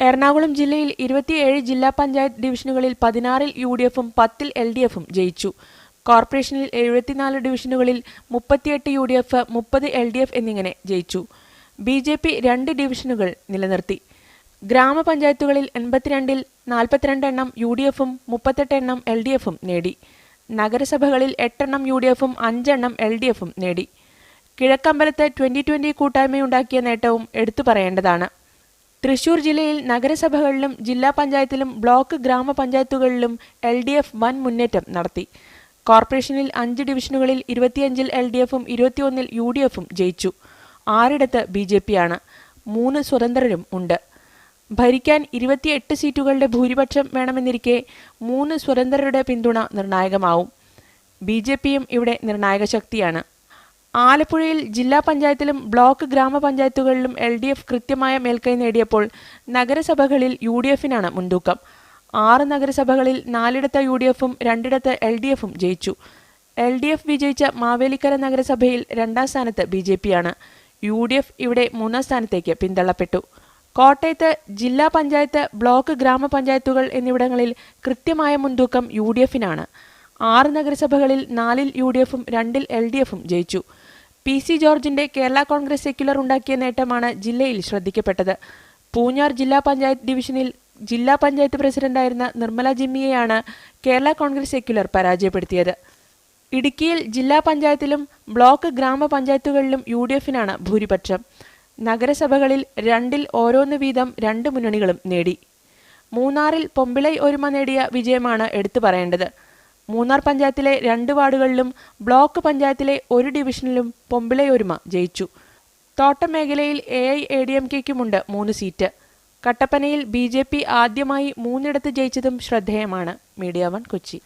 എറണാകുളം ജില്ലയിൽ 27 ജില്ലാ പഞ്ചായത്ത് ഡിവിഷനുകളിൽ 16-ൽ UDFും 10-ൽ LDFും ജയിച്ചു. കോർപ്പറേഷനിൽ 74 ഡിവിഷനുകളിൽ 38 UDF, 30 LDF എന്നിങ്ങനെ ജയിച്ചു. BJP 2 ഡിവിഷനുകൾ നിലനിർത്തി. ഗ്രാമപഞ്ചായത്തുകളിൽ 82-ൽ 42 എണ്ണം UDFും 38 എണ്ണം LDFും നേടി. നഗരസഭകളിൽ 8 എണ്ണം UDFും 5 എണ്ണം LDFും നേടി. കിഴക്കമ്പലത്ത് 2020 കൂട്ടായ്മയുണ്ടാക്കിയ നേട്ടവും എടുത്തു പറയേണ്ടതാണ്. തൃശൂർ ജില്ലയിൽ നഗരസഭകളിലും ജില്ലാ പഞ്ചായത്തിലും ബ്ലോക്ക് ഗ്രാമപഞ്ചായത്തുകളിലും LDF വൻ മുന്നേറ്റം നടത്തി. കോർപ്പറേഷനിൽ 5 ഡിവിഷനുകളിൽ 25-ൽ LDFും 21-ൽ UDFും ജയിച്ചു. 6ഇടത്ത് BJPയാണ്. 3 സ്വതന്ത്രരും ഉണ്ട്. ഭരിക്കാൻ 28 സീറ്റുകളുടെ ഭൂരിപക്ഷം വേണമെന്നിരിക്കെ 3 സ്വതന്ത്രരുടെ പിന്തുണ നിർണായകമാവും. BJPയും ഇവിടെ നിർണായക ശക്തിയാണ്. ആലപ്പുഴയിൽ ജില്ലാ പഞ്ചായത്തിലും ബ്ലോക്ക് ഗ്രാമപഞ്ചായത്തുകളിലും LDF കൃത്യമായ മേൽക്കൈ നേടിയപ്പോൾ നഗരസഭകളിൽ UDFിനാണ് മുൻതൂക്കം. 6 നഗരസഭകളിൽ 4ഇടത്ത് UDFും 2ഇടത്ത് LDFും ജയിച്ചു. LDF വിജയിച്ച മാവേലിക്കര നഗരസഭയിൽ 2ാം സ്ഥാനത്ത് BJPയാണ്. UDF ഇവിടെ 3ാം സ്ഥാനത്തേക്ക് പിന്തള്ളപ്പെട്ടു. കോട്ടയത്ത് ജില്ലാ പഞ്ചായത്ത്, ബ്ലോക്ക് ഗ്രാമപഞ്ചായത്തുകൾ എന്നിവിടങ്ങളിൽ കൃത്യമായ മുൻതൂക്കം UDFിനാണ്. 6 നഗരസഭകളിൽ 4-ൽ UDFും 2-ൽ LDFും ജയിച്ചു. PC ജോർജിന്റെ കേരള കോൺഗ്രസ് സെക്യുലർ ഉണ്ടാക്കിയ നേട്ടമാണ് ജില്ലയിൽ ശ്രദ്ധിക്കപ്പെട്ടത്. പൂഞ്ഞാർ ജില്ലാ പഞ്ചായത്ത് ഡിവിഷനിൽ ജില്ലാ പഞ്ചായത്ത് പ്രസിഡന്റായിരുന്ന നിർമ്മല ജിമ്മിയെയാണ് കേരള കോൺഗ്രസ് സെക്യുലർ പരാജയപ്പെടുത്തിയത്. ഇടുക്കിയിൽ ജില്ലാ പഞ്ചായത്തിലും ബ്ലോക്ക് ഗ്രാമപഞ്ചായത്തുകളിലും UDFിനാണ് ഭൂരിപക്ഷം. നഗരസഭകളിൽ 2-ൽ ഓരോന്ന് വീതം 2 മുന്നണികളും നേടി. മൂന്നാറിൽ പൊമ്പിളൈ ഒരുമ നേടിയ വിജയമാണ് എടുത്തു പറയേണ്ടത്. മൂന്നാർ പഞ്ചായത്തിലെ 2 വാർഡുകളിലും ബ്ലോക്ക് പഞ്ചായത്തിലെ 1 ഡിവിഷനിലും പൊമ്പിളൈ ഒരുമ ജയിച്ചു. തോട്ടം മേഖലയിൽ AIADMKയ്ക്കുമുണ്ട് 3 സീറ്റ്. കട്ടപ്പനയിൽ BJP ആദ്യമായി 3ഇടത്ത് ജയിച്ചതും ശ്രദ്ധേയമാണ്. മീഡിയ 1 കൊച്ചി.